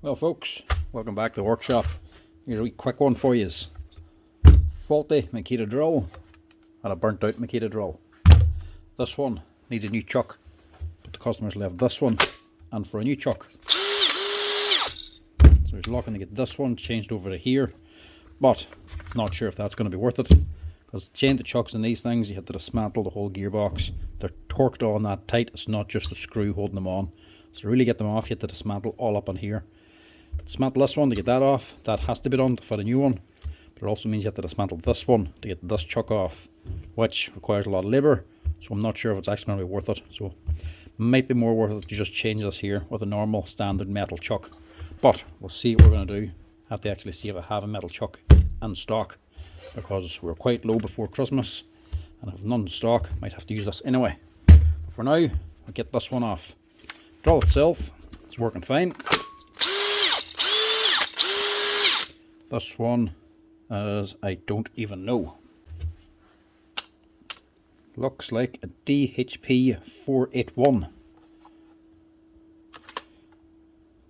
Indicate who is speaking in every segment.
Speaker 1: Well folks, welcome back to the workshop. Here's a wee quick one for you. Faulty Makita drill and a burnt out Makita drill. This one needs a new chuck, but the customers left this one and for a new chuck. So he's looking to get this one changed over to here, but not sure if that's going to be worth it, because to change the chucks in these things you have to dismantle the whole gearbox. They're torqued on that tight, it's not just a screw holding them on. So to really get them off you have to dismantle all up on here. Dismantle this one to get that off, that has to be done to fit a new one, but it also means you have to dismantle this one to get this chuck off, which requires a lot of labour, so I'm not sure if it's actually going to be worth it. So it might be more worth it to just change this here with a normal standard metal chuck, but we'll see what we're going to do. I have to actually see if I have a metal chuck in stock, because we're quite low before Christmas, and if none in stock, I might have to use this anyway. But for now, I'll get this one off. The drill itself is working fine. This one is, I don't even know. Looks like a DHP481.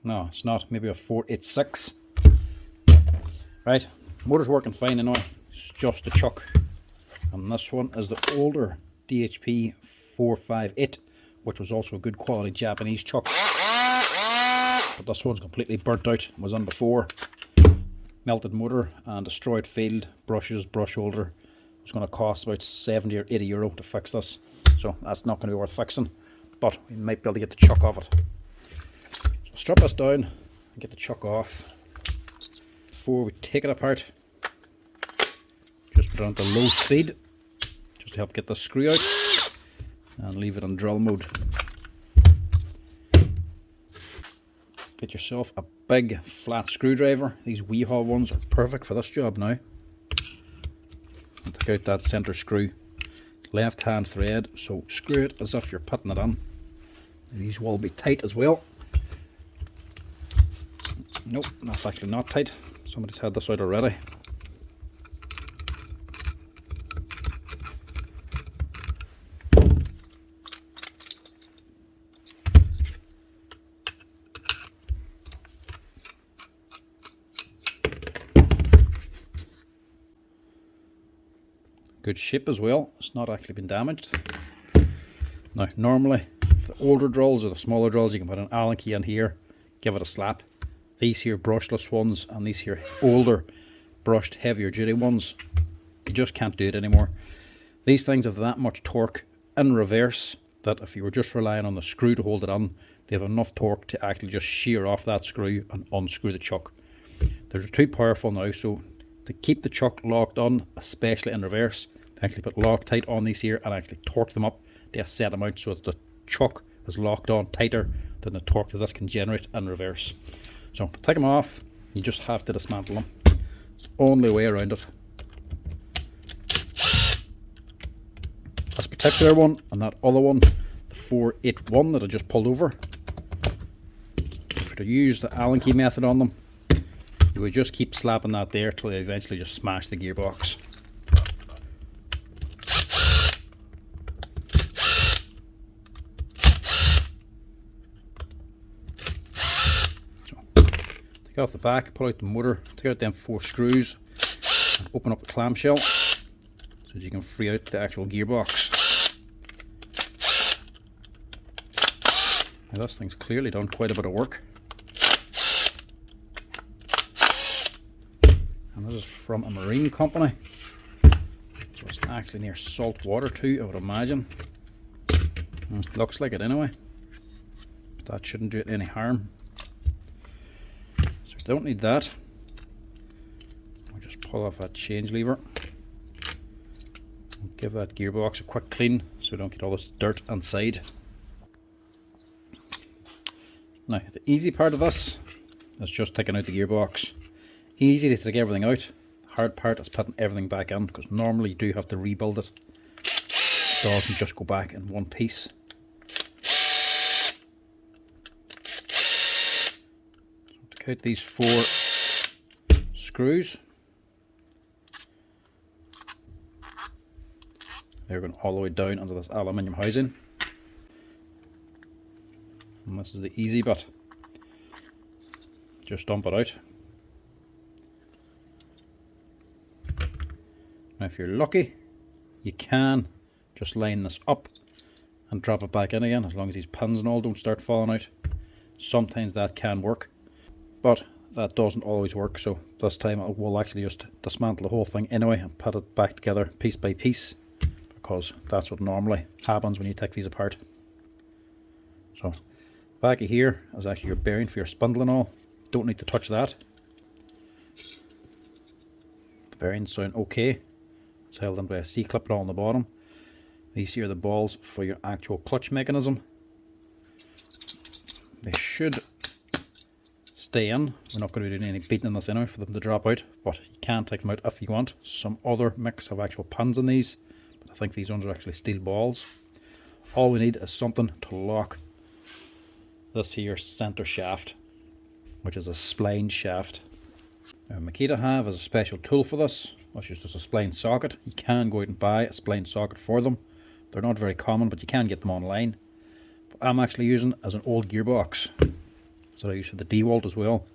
Speaker 1: No, it's not. Maybe a 486. Right, motor's working fine anyway. It's just a chuck. And this one is the older DHP458, which was also a good quality Japanese chuck. But this one's completely burnt out. It was on before. Melted motor and destroyed field, brushes, brush holder. It's going to cost about 70 or 80 euro to fix this, so that's not going to be worth fixing, but we might be able to get the chuck off it. So strip this down and get the chuck off. Before we take it apart, just put it on to low speed just to help get the screw out and leave it on drill mode. Get yourself a big flat screwdriver. These Weehawk ones are perfect for this job now. And take out that center screw. Left hand thread, so screw it as if you're putting it on. These will be tight as well. Nope, that's actually not tight. Somebody's had this out already. Good shape as well, it's not actually been damaged. Now normally for the older drills or the smaller drills you can put an Allen key in here, give it a slap. These here brushless ones and these here older brushed heavier duty ones, you just can't do it anymore. These things have that much torque in reverse that if you were just relying on the screw to hold it on, they have enough torque to actually just shear off that screw and unscrew the chuck. They're too powerful now, so to keep the chuck locked on, especially in reverse, they actually put Loctite on these here and actually torque them up to a set amount so that the chuck is locked on tighter than the torque that this can generate in reverse. So to take them off, you just have to dismantle them. It's the only way around it. This particular one and that other one, the 481 that I just pulled over, if you were to use the Allen key method on them, you would just keep slapping that there till you eventually just smash the gearbox. Take off the back, pull out the motor, take out them 4 screws, and open up the clamshell so that you can free out the actual gearbox. Now this thing's clearly done quite a bit of work. And this is from a marine company, so it's actually near salt water too, I would imagine. Looks like it anyway, but that shouldn't do it any harm. So we don't need that. I'll just pull off that change lever and give that gearbox a quick clean so we don't get all this dirt inside. Now the easy part of this is just taking out the gearbox. Easy to take everything out. The hard part is putting everything back in, because normally you do have to rebuild it. It doesn't just go back in one piece. Take out these 4 screws. They're going all the way down into this aluminium housing. And this is the easy bit. just dump it out. Now if you're lucky, you can just line this up and drop it back in again, as long as these pins and all don't start falling out. Sometimes that can work, but that doesn't always work, so this time I will actually just dismantle the whole thing anyway and put it back together piece by piece, because that's what normally happens when you take these apart. So back of here is actually your bearing for your spindle and all. Don't need to touch that. The bearings sound okay. It's held in by a C-clip on the bottom. These here are the balls for your actual clutch mechanism. They should stay in. We're not going to be doing any beating in this anyway for them to drop out, but you can take them out if you want. Some other mix have actual pins in these, but I think these ones are actually steel balls. All we need is something to lock this here center shaft, which is a spline shaft. Now Makita have is a special tool for this, which is just a spline socket. You can go out and buy a spline socket for them. They're not very common, but you can get them online. But I'm actually using as an old gearbox, so I use for the DeWalt as well.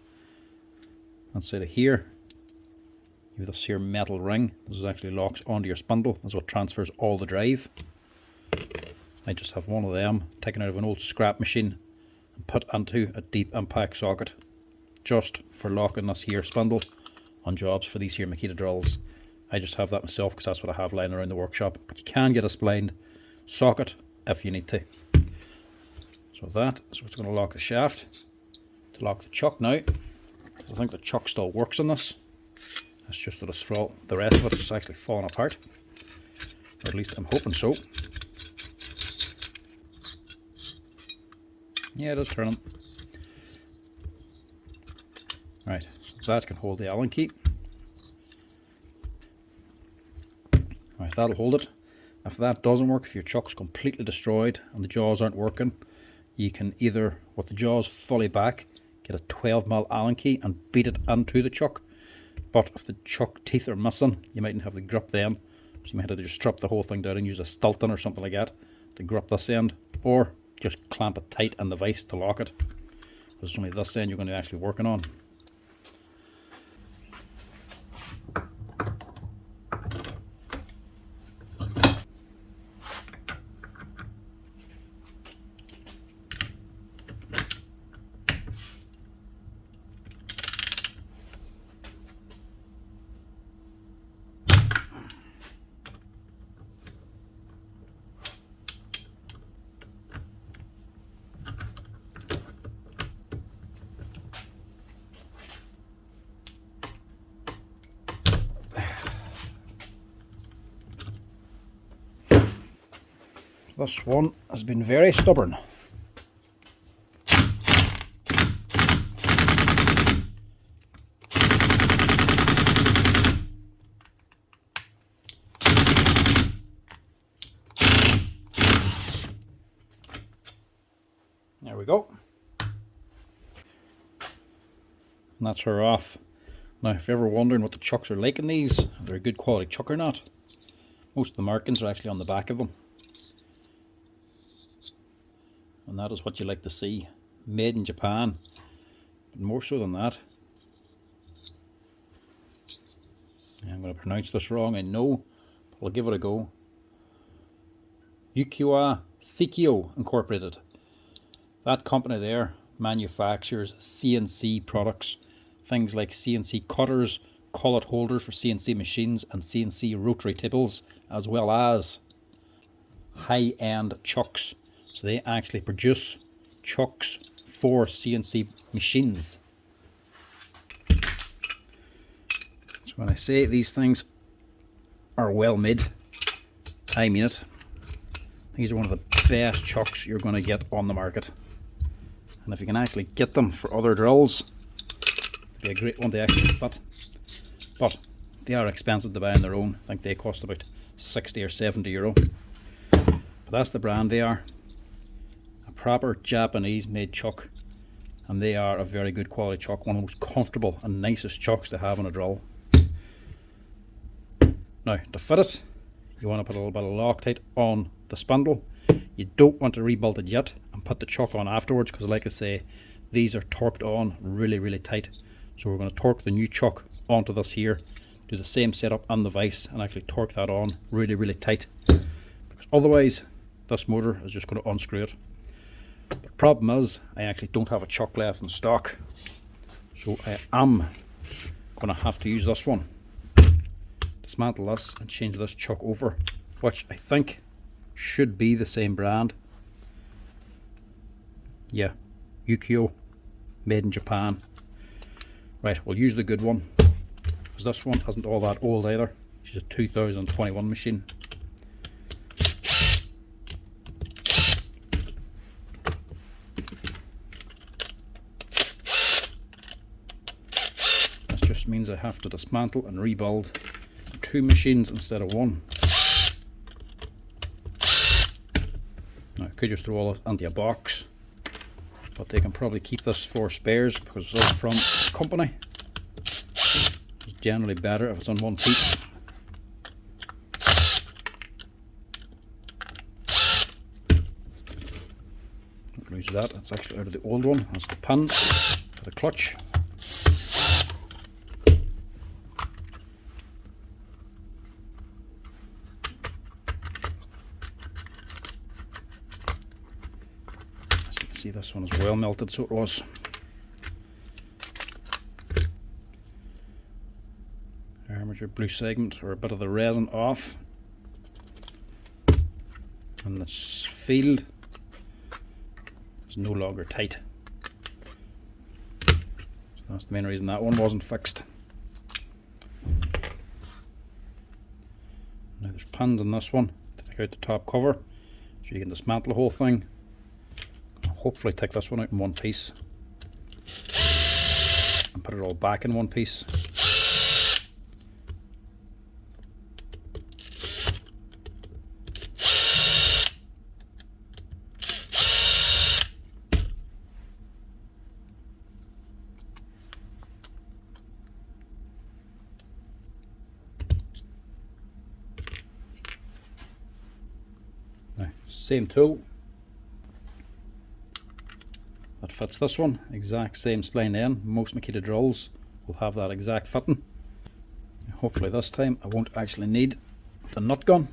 Speaker 1: Inside of here, you have this here metal ring. This is actually locks onto your spindle. This is what transfers all the drive. I just have one of them taken out of an old scrap machine and put into a deep impact socket, just for locking this here spindle on jobs for these here Makita drills. I just have that myself because that's what I have lying around the workshop, but you can get a splined socket if you need to. So that is what's going to lock the shaft. To lock the chuck now, I think the chuck still works on this. It's just that the rest of it is actually falling apart, or at least I'm hoping so. Yeah, it is turning. Right, so that can hold the Allen key. Right, that'll hold it. If that doesn't work, if your chuck's completely destroyed and the jaws aren't working, you can either, with the jaws fully back, get a 12mm Allen key and beat it into the chuck. But if the chuck teeth are missing, you mightn't have the grip then, so you might have to just strip the whole thing down and use a Stilton or something like that to grip this end, or just clamp it tight in the vise to lock it, because it's only this end you're going to be actually working on. This one has been very stubborn. There we go. And that's her off. Now if you're ever wondering what the chucks are like in these, if they're a good quality chuck or not, most of the markings are actually on the back of them. And that is what you like to see. Made in Japan. But more so than that. I'm going to pronounce this wrong, I know, but I'll give it a go. Yukiwa Sikio Incorporated. That company there manufactures CNC products. Things like CNC cutters, collet holders for CNC machines, and CNC rotary tables, as well as high-end chucks. So they actually produce chucks for CNC machines. So when I say these things are well made, I mean it. These are one of the best chucks you're going to get on the market. And if you can actually get them for other drills, it'd be a great one to actually fit. But they are expensive to buy on their own. I think they cost about 60 or 70 euro. But that's the brand they are. Proper Japanese made chuck, and they are a very good quality chuck, one of the most comfortable and nicest chucks to have on a drill. Now to fit it, you want to put a little bit of Loctite on the spindle. You don't want to rebuild it yet and put the chuck on afterwards, because like I say, these are torqued on really tight. So we're going to torque the new chuck onto this here, do the same setup on the vise, and actually torque that on really tight, because otherwise this motor is just going to unscrew it. But the problem is I actually don't have a chuck left in stock, so I am going to have to use this one, dismantle this and change this chuck over, which I think should be the same brand. Yeah, Yukio, made in Japan. Right, we'll use the good one, because this one isn't all that old either. She's a 2021 machine. This just means I have to dismantle and rebuild 2 machines instead of 1. Now I could just throw all this into a box, but they can probably keep this for spares, because it's all from the company. It's generally better if it's on 1 piece. Don't lose that, it's actually out of the old one. That's the pin for the clutch. See, this one is well melted, so it was. Armature blue segment, or a bit of the resin off, and this field is no longer tight. So that's the main reason that one wasn't fixed. Now there's pins on this one to take out the top cover, so you can dismantle the whole thing. Hopefully take this one out in 1 piece and put it all back in 1 piece. Now, same tool that fits this one, exact same spline end. Most Makita drills will have that exact fitting. Hopefully this time I won't actually need the nut gun.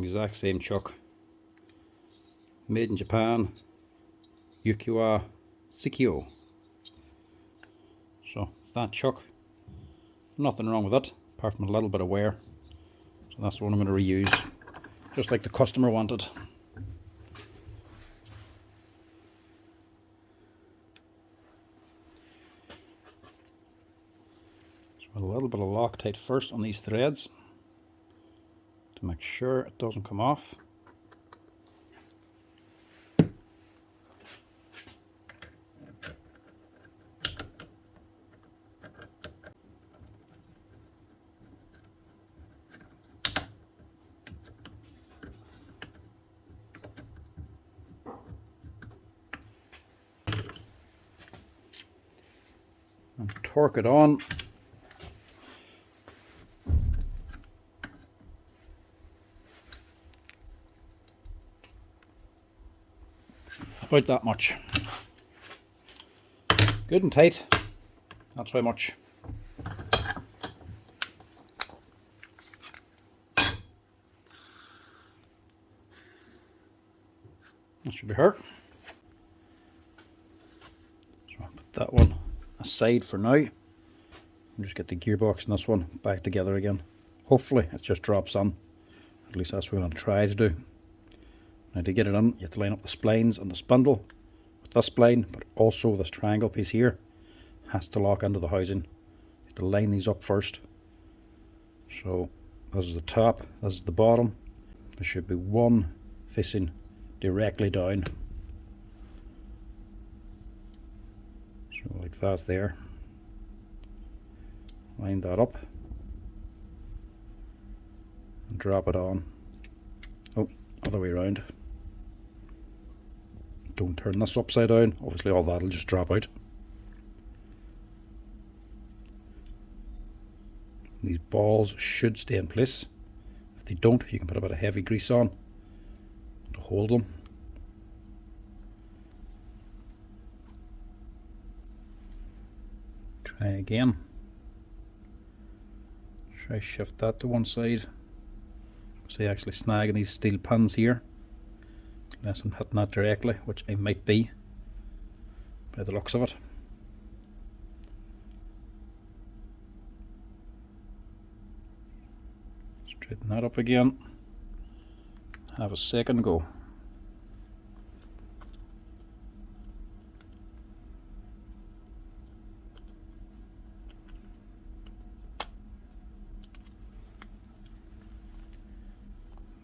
Speaker 1: Exact same chuck, made in Japan, Yukio Sikio. So that chuck, nothing wrong with it apart from a little bit of wear. So that's the one I'm going to reuse, just like the customer wanted. So a little bit of Loctite first on these threads, to make sure it doesn't come off. And torque it on. About that much. Good and tight. That's how much. That should be her. So I'll put that one aside for now. And just get the gearbox and this one back together again. Hopefully it just drops on. At least that's what we're going to try to do. Now to get it on, you have to line up the splines on the spindle with this spline, but also this triangle piece here has to lock into the housing. You have to line these up first. So this is the top, this is the bottom. There should be one facing directly down. So like that there. Line that up and drop it on. Oh, other way around. Don't turn this upside down, obviously all that'll just drop out. These balls should stay in place. If they don't, you can put a bit of heavy grease on to hold them. Try again. Try shift that to one side. So you actually snagging these steel pins here. Unless I'm hitting that directly, which I might be by the looks of it. Straighten that up again. Have a second go.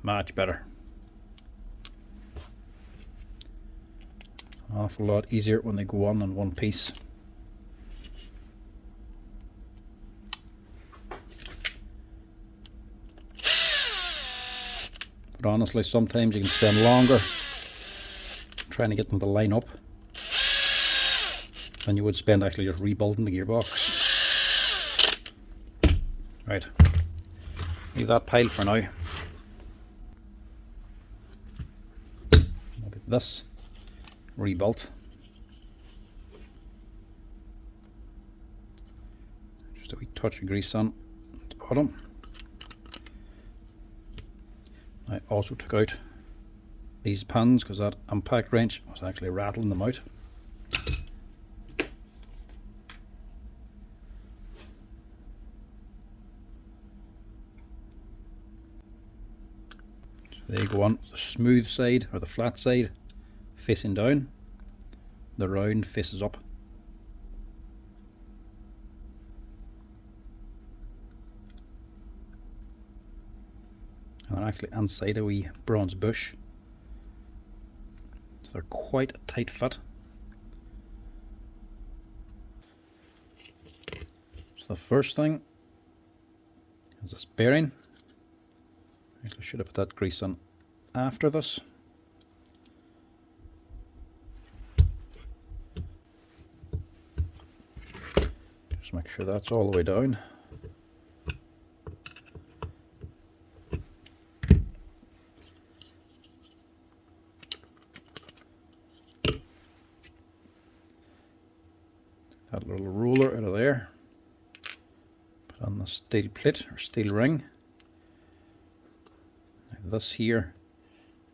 Speaker 1: Much better. An awful lot easier when they go on in one piece. But honestly, sometimes you can spend longer trying to get them to line up than you would spend actually just rebuilding the gearbox. Right, leave that pile for now. Look at this rebuilt. Just a wee touch of grease on the bottom. I also took out these pins because that impact wrench was actually rattling them out. So they go on the smooth side or the flat side facing down, the round faces up. And they're actually inside a wee bronze bush, so they're quite a tight fit. So the first thing is this bearing. Actually should have put that grease on after this. Just make sure that's all the way down. That little ruler out of there. Put on the steel plate or steel ring. Now this here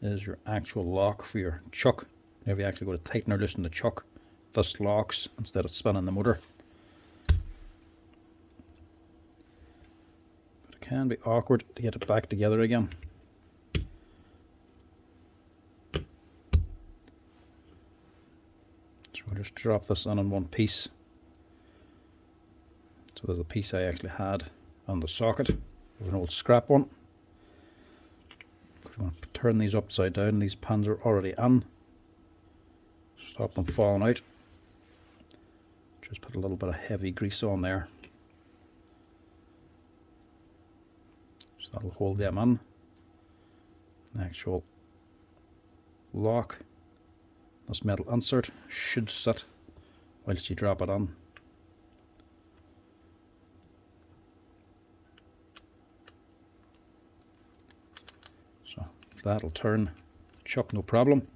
Speaker 1: is your actual lock for your chuck. Whenever you actually go to tighten or loosen the chuck, this locks instead of spinning the motor. But it can be awkward to get it back together again. So we'll just drop this in one piece. So there's a piece I actually had on the socket of an old scrap one. I'm going to turn these upside down. These pins are already in. Stop them falling out. Just put a little bit of heavy grease on there. So that'll hold them in. The actual lock, this metal insert, should sit whilst you drop it on. So that'll turn the chuck no problem,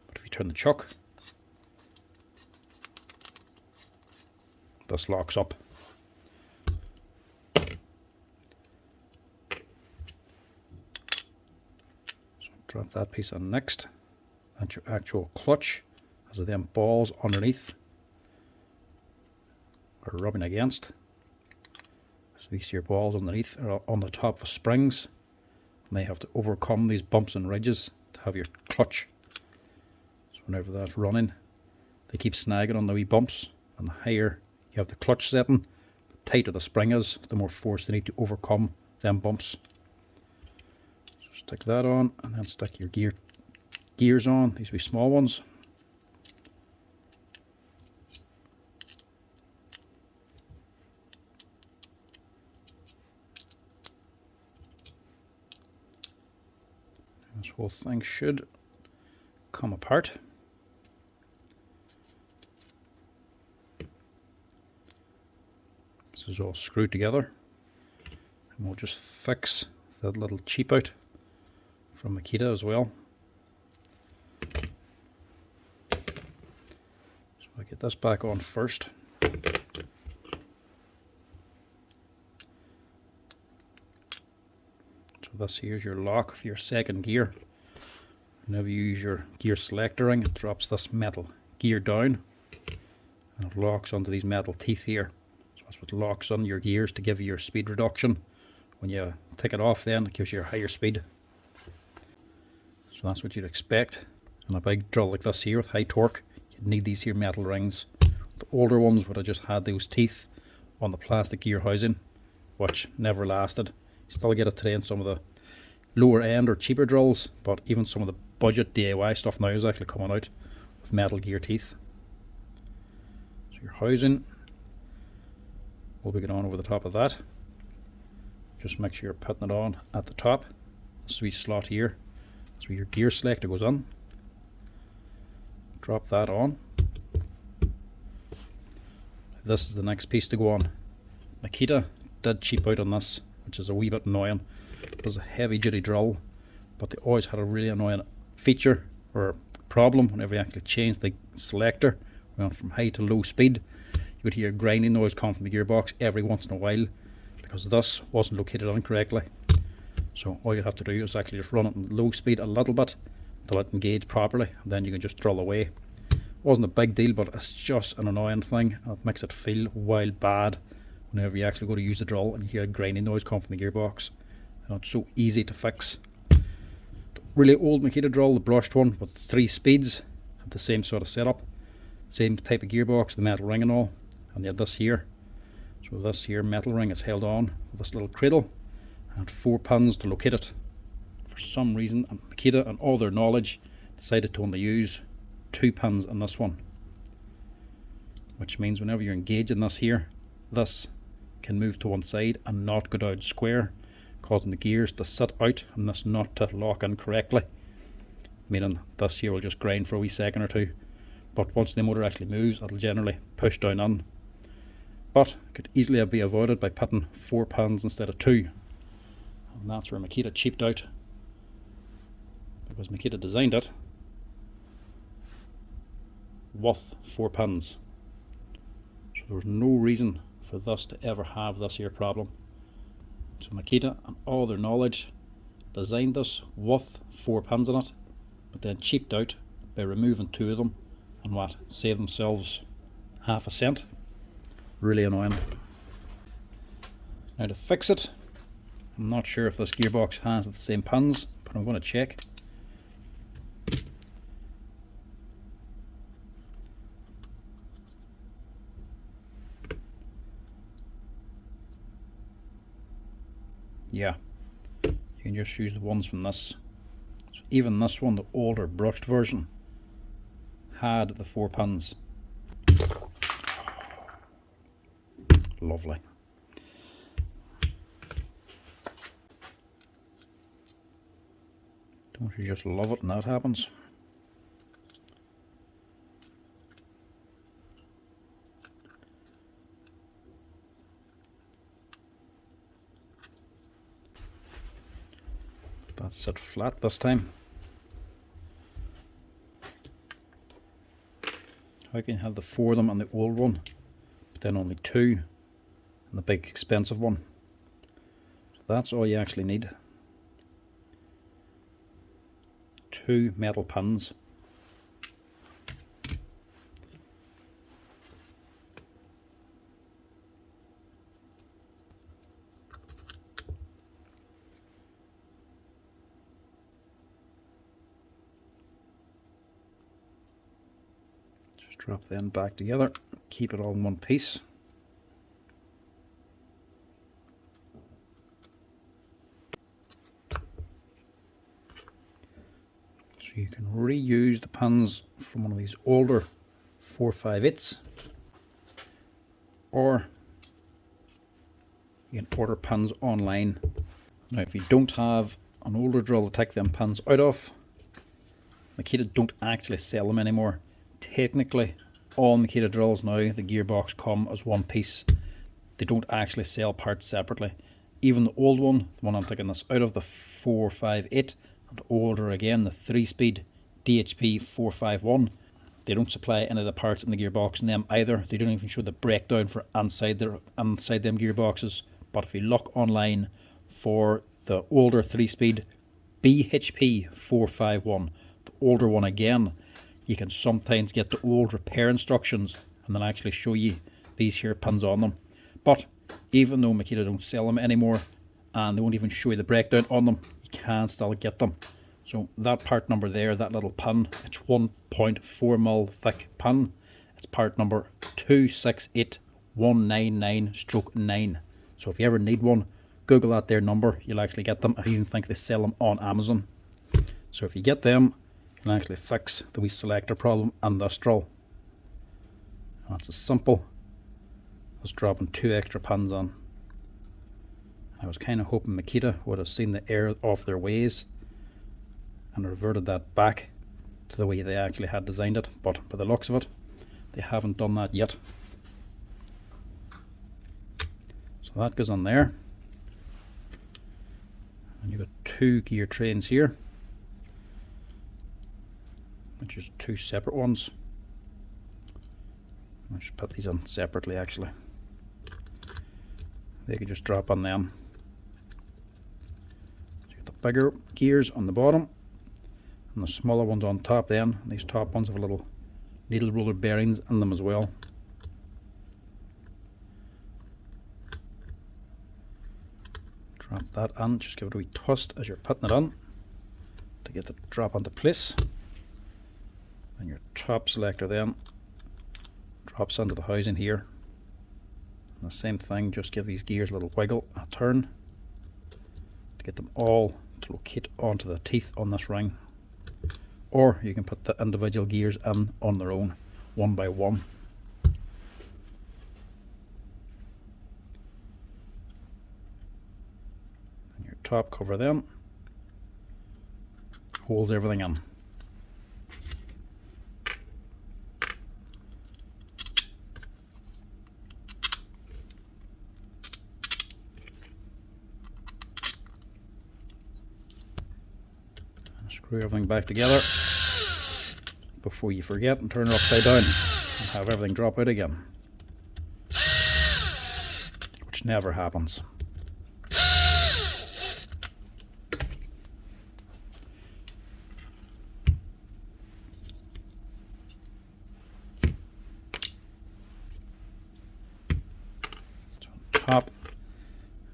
Speaker 1: but if you turn the chuck, this locks up. So drop that piece on next. and your actual clutch, as of them balls underneath are rubbing against. So these your balls underneath are on the top of springs, and they have to overcome these bumps and ridges to have your clutch. So whenever that's running, they keep snagging on the wee bumps, and the higher you have the clutch setting, the tighter the spring is, the more force they need to overcome them bumps. So stick that on, and then stick your gears on, these wee small ones. This whole thing should come apart. This is all screwed together, and we'll just fix that little cheap out from Makita as well. So I get this back on first. So this here's your lock for your second gear. Whenever you use your gear selector ring, it drops this metal gear down, and it locks onto these metal teeth here. So that's what locks on your gears to give you your speed reduction. When you take it off, then it gives you a higher speed. So that's what you'd expect in a big drill like this here with high torque. You'd need these here metal rings. The older ones would have just had those teeth on the plastic gear housing, which never lasted. You still get it today in some of the lower end or cheaper drills, but even some of the budget DIY stuff now is actually coming out with metal gear teeth. So your housing will be going on over the top of that. Just make sure you're putting it on at the top. This wee slot here, that's where your gear selector goes on. Drop that on. This is the next piece to go on. Makita did cheap out on this, which is a wee bit annoying. It was a heavy duty drill, but they always had a really annoying feature or problem whenever you actually changed the selector. Went from high to low speed, you would hear a grinding noise come from the gearbox every once in a while, because this wasn't located incorrectly. So all you have to do is actually just run it in low speed a little bit until it engages properly, and then you can just drill away. Wasn't a big deal, but it's just an annoying thing. It makes it feel wild bad whenever you actually go to use the drill and you hear a grinding noise come from the gearbox. And it's so easy to fix. The really old Makita drill, the brushed one with 3 speeds, had the same sort of setup, same type of gearbox, the metal ring and all, and you had this here. So this here metal ring is held on with this little cradle and 4 pins to locate it. For some reason, Makita and all their knowledge decided to only use 2 pins in this one, which means whenever you're engaging this here, this can move to one side and not go down square, causing the gears to sit out and this not to lock in correctly, meaning this here will just grind for a wee second or two, but once the motor actually moves, it'll generally push down in. But it could easily be avoided by putting 4 pins instead of 2, and that's where Makita cheaped out, because Makita designed it with 4 pins. So there's no reason for this to ever have this here problem. So Makita and all their knowledge designed this with 4 pins in it, but then cheaped out by removing 2 of them, and what, save themselves half a cent. Really annoying. Now to fix it, I'm not sure if this gearbox has the same pins, but I'm going to check. Yeah, you can just use the ones from this. So even this one, the older brushed version, had the 4 pins. Lovely. Don't you just love it when that happens? That's set flat this time. How can you have the 4 of them on the old one, but then only 2 on the big expensive one? So that's all you actually need. 2 metal pins. Just drop them back together, keep it all in one piece. So you can reuse the pins from one of these older 458s, or you can order pins online. Now if you don't have an older drill to take them pins out of, Makita don't actually sell them anymore. Technically all Makita drills now, the gearbox come as one piece. They don't actually sell parts separately. Even the old one, the one I'm taking this out of, the 458, and older again, the 3-speed DHP451, they don't supply any of the parts in the gearbox in them either. They don't even show the breakdown for inside them gearboxes. But if you look online for the older 3-speed BHP451, the older one again, you can sometimes get the old repair instructions and they'll actually show you these here pins on them. But even though Makita don't sell them anymore and they won't even show you the breakdown on them, you can still get them. So that part number there, that little pin, it's 1.4mm thick pin. It's part number 268199/9. So if you ever need one, Google that there number, you'll actually get them. I even think they sell them on Amazon. So if you get them, you can actually fix the wee selector problem and this drill. And it's as simple as dropping 2 extra pins on. I was kind of hoping Makita would have seen the error of their ways and reverted that back to the way they actually had designed it, but by the looks of it, they haven't done that yet. So that goes on there, and you've got 2 gear trains here, which is 2 separate ones. I should put these on separately actually. They could just drop on them. So you get the bigger gears on the bottom and the smaller ones on top then. These top ones have little needle roller bearings in them as well. Drop that on, just give it a wee twist as you're putting it on to get the drop onto place. And your top selector then drops onto the housing here. And the same thing, just give these gears a little wiggle and a turn to get them all to locate onto the teeth on this ring. Or you can put the individual gears in on their own, one by one. And your top cover then holds everything in. Screw everything back together before you forget and turn it upside down and have everything drop out again, which never happens. So on top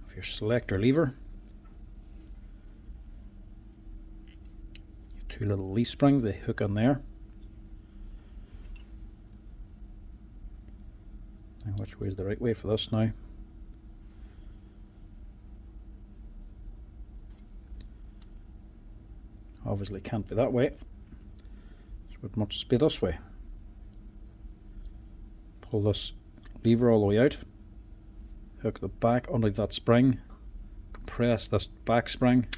Speaker 1: of your selector lever, 2 little leaf springs, they hook on there. Now which way is the right way for this now? Obviously can't be that way, so it must be this way. Pull this lever all the way out, hook the back under that spring, compress this back spring,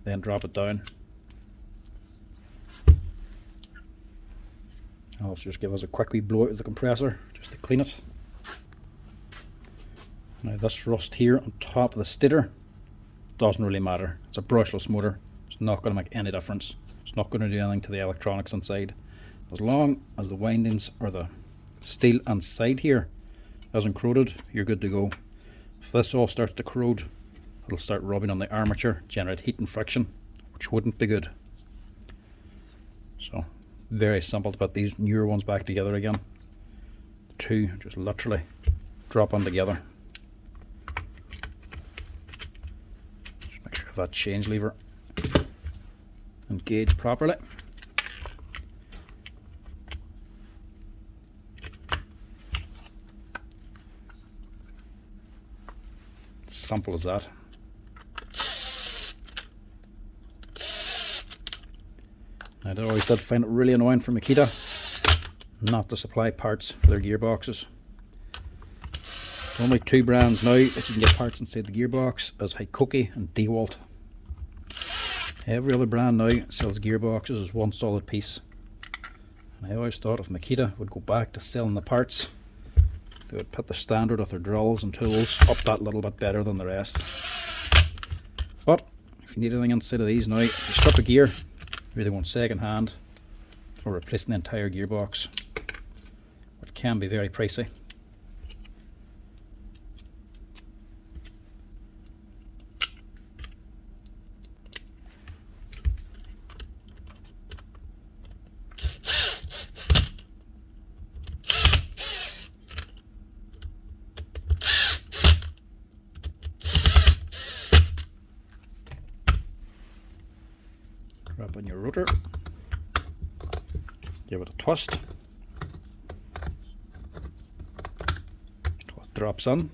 Speaker 1: then drop it down. I'll also just give us a quick wee blow out with the compressor just to clean it. Now this rust here on top of the stator doesn't really matter. It's a brushless motor. It's not going to make any difference. It's not going to do anything to the electronics inside. As long as the windings or the steel inside here isn't corroded, you're good to go. If this all starts to corrode, it'll start rubbing on the armature, generate heat and friction, which wouldn't be good. So very simple to put these newer ones back together again. The 2 just literally drop on together. Just make sure that change lever engaged properly. simple as that. I always did find it really annoying for Makita not to supply parts for their gearboxes. Only two brands now that you can get parts inside the gearbox is Hikoki and DeWalt. Every other brand now sells gearboxes as one solid piece. And I always thought if Makita would go back to selling the parts, they would put the standard of their drills and tools up that little bit better than the rest. But if you need anything inside of these now, if you strip a gear, you either want second hand or replacing the entire gearbox. It can be very pricey. Grab on your rotor, give it a twist, till it drops in.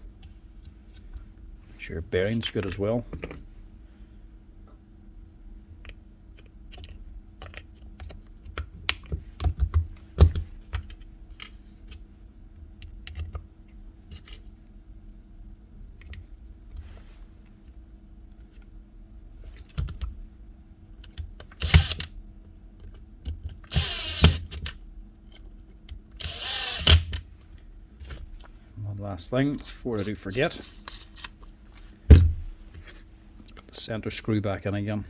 Speaker 1: Make sure your bearing's good as well. Last thing before I do forget, put the center screw back in again.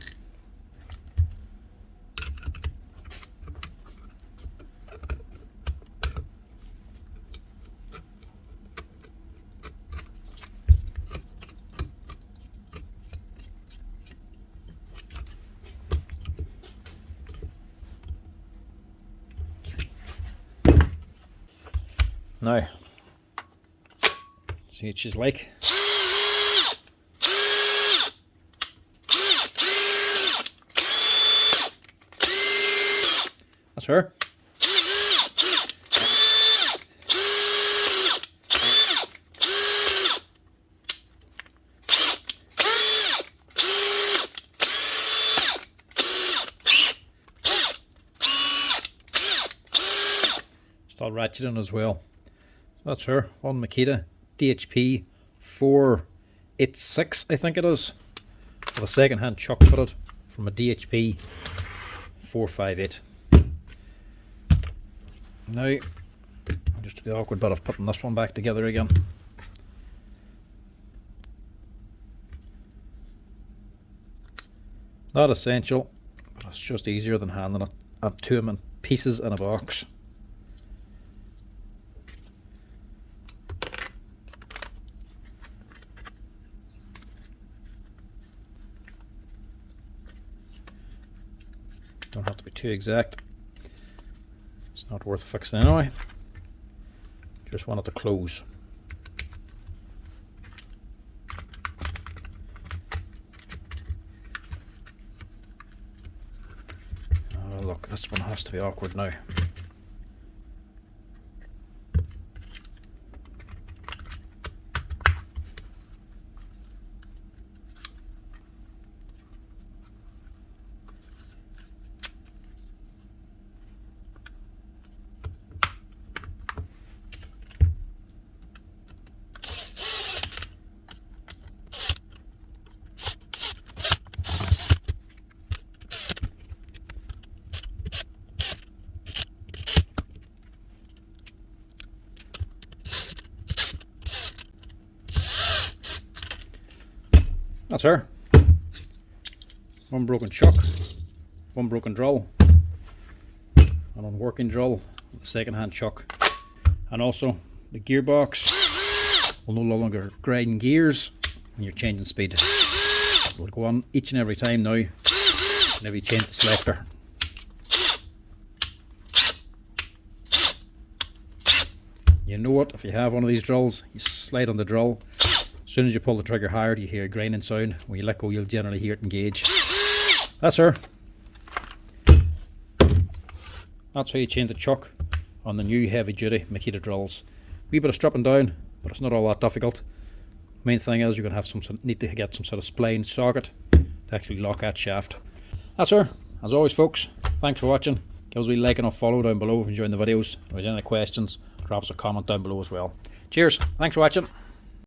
Speaker 1: Now, see what she's like. That's her. Still ratcheting as well. That's her on Makita DHP486, I think it is, with a second hand chuck fitted from a DHP458. Now, just the awkward bit of putting this one back together again. Not essential, but it's just easier than handing it up to him in pieces in a box. Don't have to be too exact. It's not worth fixing anyway. Just want it to close. Oh look, this one has to be awkward now. That's her. One broken chuck, one broken drill, an unworking drill with a second hand chuck, and also the gearbox will no longer grind gears when you're changing speed. It will go on each and every time now whenever you change the selector. You know what, if you have one of these drills, you slide on the drill. As soon as you pull the trigger hard, you hear a grinding sound. When you let go, you'll generally hear it engage. That's her. That's how you change the chuck on the new heavy duty Makita drills. Wee bit of stripping down, but it's not all that difficult. Main thing is you're going to have need to get some sort of spline socket to actually lock that shaft. That's her. As always, folks, thanks for watching. Give us a wee like and a follow down below if you're enjoying the videos. If there's any questions, drop us a comment down below as well. Cheers. Thanks for watching.